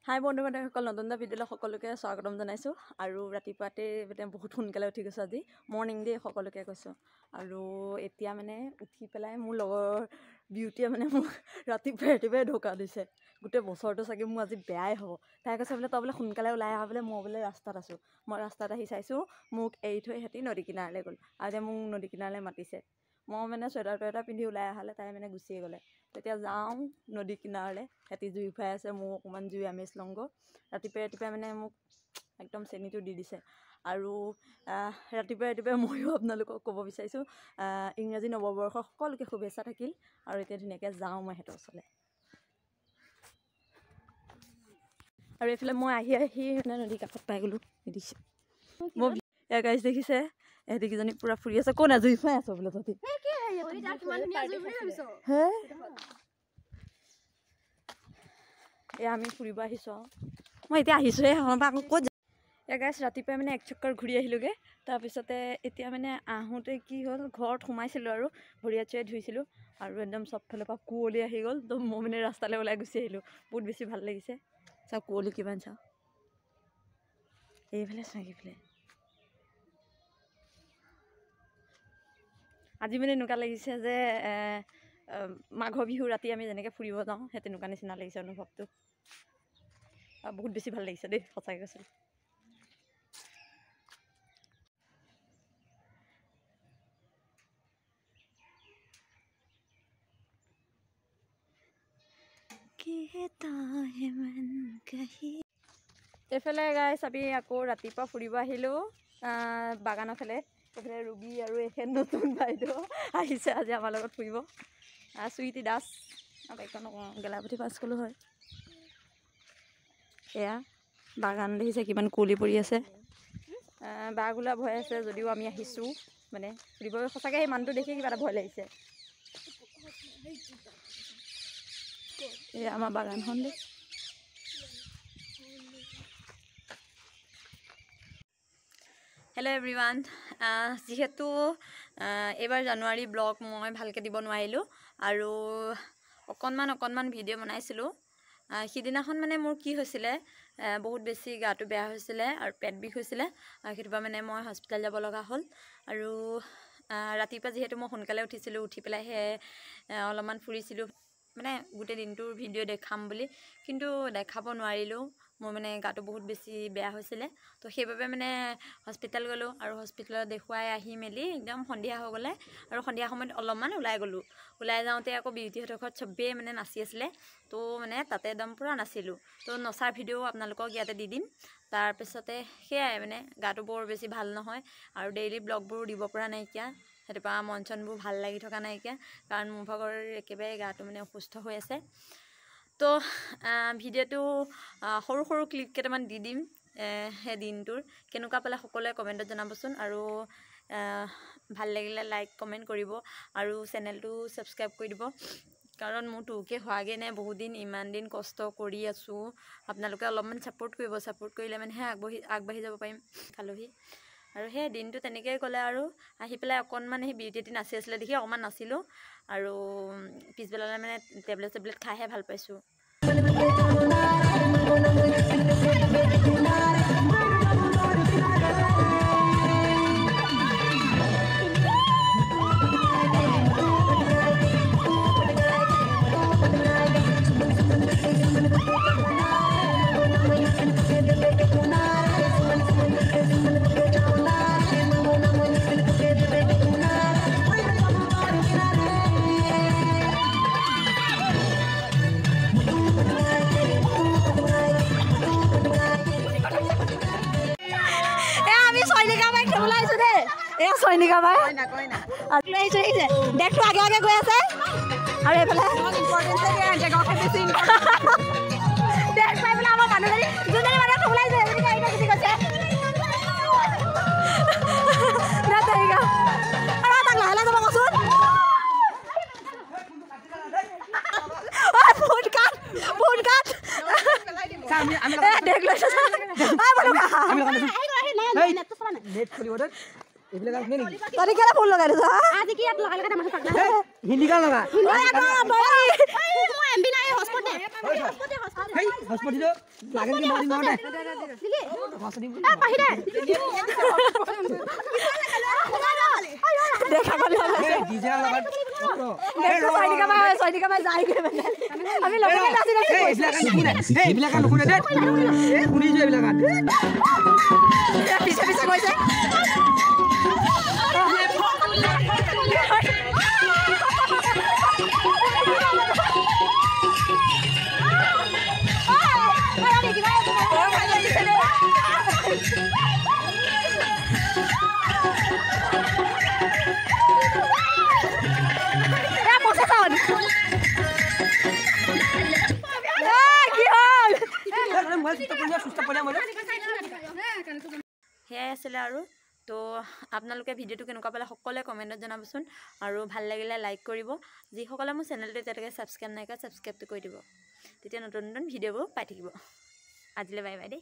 হাই বন্ধু বান্ধৱীসকল নতুন এটা ভিডিঅ'লৈ সকলোকে স্বাগতম জনাইছোঁ আৰু ৰাতিপুৱাতে মানে বহুত সোনকালে উঠি গৈছোঁ আজি মৰ্ণিং ডে সকলোকে কৈছোঁ আৰু এতিয়া মানে উঠি পেলাই মোৰ লগৰ বিউটিয়ে মানে মোক ৰাতিপুৱাই ঢোকা দিছে গোটেই বছৰটো চাগে মোৰ আজি বেয়াই হ'ব তাই কৈছে বোলে তই বোলে সোনকালে ওলাই আহা বোলে মই বোলে ৰাস্তাত আছোঁ মই ৰাস্তাত আহি চাইছোঁ মোক এৰি থৈ সিহঁতি নদী কিনাৰলৈ গ'ল আৰু এতিয়া মোক নদী কিনাৰলৈ মাতিছে মই মানে চুৱেটাৰ পিন্ধি ওলাই আহালে তাই মানে গুচিয়ে গ'লে তেতিয়া যাওঁ নদী কিনাৰলৈ সিহঁতি জুই ফুৱাই আছে মোৰ অকণমান জুই আমেজ লওঁগৈ ৰাতিপুৱাই মানে মোক একদম চেনিটো দি দিছে আৰু ৰাতিপুৱাই ময়ো আপোনালোকক ক'ব বিচাৰিছোঁ ইংৰাজী নৱবৰ্ষৰ সকলোকে শুভেচ্ছা থাকিল আৰু এতিয়া ধুনীয়াকৈ যাওঁ মই সিহঁতৰ ওচৰলৈ আৰু এইফালে মই আহি মানে নদী কাষত পাই গ'লোঁ দেখিছে মই এয়া গাইজ দেখিছে এহেঁতি কেইজনী পূৰা ফুৰি আছে কোন জুই ফুৱাই আছ বোলে তহঁতি হে এয়া আমি ফুৰিব আহিছোঁ মই এতিয়া আহিছোঁহে পৰা আকৌ ক'ত যাম এয়া গাইজ ৰাতিপুৱাই মানে এক চক্কৰ ঘূৰি আহিলোঁগৈ তাৰপিছতে এতিয়া মানে আহোঁতে কি হ'ল ঘৰত সোমাইছিলোঁ আৰু ভৰি হাত ধুইছিলোঁ আৰু একদম চবফালৰ পৰা কুঁৱলী আহি গ'ল তো মই মানে ৰাস্তালৈ ওলাই গুচি আহিলোঁ বহুত বেছি ভাল লাগিছে চাওঁ কুঁৱলী কিমান চাওঁ এইফালে চাওঁ এইফালে আজি মানে এনেকুৱা লাগিছে যে মাঘৰ বিহু ৰাতি আমি যেনেকৈ ফুৰিব যাওঁ সেই তেনেকুৱা নিচিনা লাগিছে অনুভৱটো বহুত বেছি ভাল লাগিছে দেই সঁচাকৈ কৈছোঁ এইফালে গাইছ আমি আকৌ ৰাতিপুৱা ফুৰিব আহিলোঁ বাগানৰ ফালে এইফালে ৰুবি আৰু এইখন নতুন বাইদেউ আহিছে আজি আমাৰ লগত ফুৰিব চুইটি দাস বাইকখন গেলাপুঠি পাছ ক'লোঁ হয় এয়া বাগান দেখিছে কিমান কুঁৱলী পৰি আছে বাঘ ওলোৱা ভয় আছে যদিও আমি আহিছোঁ মানে ফুৰিব সঁচাকৈ সেই মানুহটো দেখি কিবা এটা ভয় লাগিছে এয়া আমাৰ বাগানখন দেই হেল্ল' এভৰিৱান যিহেতু এইবাৰ জানুৱাৰী ব্লগ মই ভালকৈ দিব নোৱাৰিলোঁ আৰু অকণমান ভিডিঅ' বনাইছিলোঁ সিদিনাখন মানে মোৰ কি হৈছিলে বহুত বেছি গাটো বেয়া হৈছিলে আৰু পেট বিষ হৈছিলে সেইটোৰ পৰা মানে মই হস্পিটেল যাব লগা হ'ল আৰু ৰাতিপুৱা যিহেতু মই সোনকালে উঠিছিলোঁ উঠি পেলাই অলপমান ফুৰিছিলোঁ মানে গোটেই দিনটোৰ ভিডিঅ' দেখাম বুলি কিন্তু দেখাব নোৱাৰিলোঁ মোৰ মানে গাটো বহুত বেছি বেয়া হৈছিলে তো সেইবাবে মানে হস্পিটেল গ'লোঁ আৰু হস্পিটেলত দেখুৱাই আহি মেলি একদম সন্ধিয়া হৈ গ'লে আৰু সন্ধিয়া সময়ত অলপমান ওলাই গ'লোঁ ওলাই যাওঁতে আকৌ বিউটিহঁতৰ ঘৰত চবেই মানে নাচি আছিলে তো মানে তাতে একদম পূৰা নাচিলোঁ তো নচাৰ ভিডিঅ' আপোনালোকক ইয়াতে দি দিম তাৰপিছতে সেয়াই মানে গাটো বৰ বেছি ভাল নহয় আৰু ডেইলি ব্লগবোৰ দিব পৰা নাইকিয়া সেইটো পৰা মন চনবোৰ ভাল লাগি থকা নাইকিয়া কাৰণ মোৰ ভাগৰ একেবাৰে গাটো মানে অসুস্থ হৈ আছে তো ভিডিঅ'টো সৰু ক্লিপ কেইটামান দি দিম সেই দিনটোৰ কেনেকুৱা পালে সকলোৱে কমেণ্টত জনাবচোন আৰু ভাল লাগিলে লাইক কমেণ্ট কৰিব আৰু চেনেলটো ছাবস্ক্ৰাইব কৰি দিব কাৰণ মোৰ তোকে হোৱাগৈ নাই বহুত দিন ইমান দিন কষ্ট কৰি আছোঁ আপোনালোকে অলপমান ছাপোৰ্ট কৰিব ছাপোৰ্ট কৰিলে মানেহে আগবাঢ়ি যাব পাৰিম খালোহি আৰু সেই দিনটো তেনেকৈয়ে গ'লে আৰু আহি পেলাই অকণমান সেই বিউটি নাচি আছিলে দেখি অকণমান নাচিলোঁ আৰু পিছবেলালৈ মানে টেবলেট খাইহে ভাল পাইছোঁ সৈনিকা বাই দেখটো আগে গৈ আছে আৰু এইফালে দেখ পাই পেলাই আমাৰ মানুহজনী যোনজনী মানুহ ওলাইছে এজনী গাড়ী গুচি গৈছে আৰু তাক লাহে লাহে যাব কচোন ফোন কাট দেখ লৈছে তই কেলে ফোন লগাই দিছ আজি কি ইয়াত লগাই লগাই মানুহ পাগলা হিন্দী গান লগা মই এমবি নাই হস্পটে সেয়াই আছিলে আৰু তো আপোনালোকে ভিডিঅ'টো কেনেকুৱা পালে সকলোৱে কমেণ্টত জনাবচোন আৰু ভাল লাগিলে লাইক কৰিব যিসকলে মোৰ চেনেলটো এতিয়ালৈকে ছাবস্ক্ৰাইব নাই কৰা ছাবস্ক্ৰাইবটো কৰি দিব তেতিয়া নতুন নতুন ভিডিঅ'বোৰ পাই থাকিব আজিলৈ বাই বাই দেই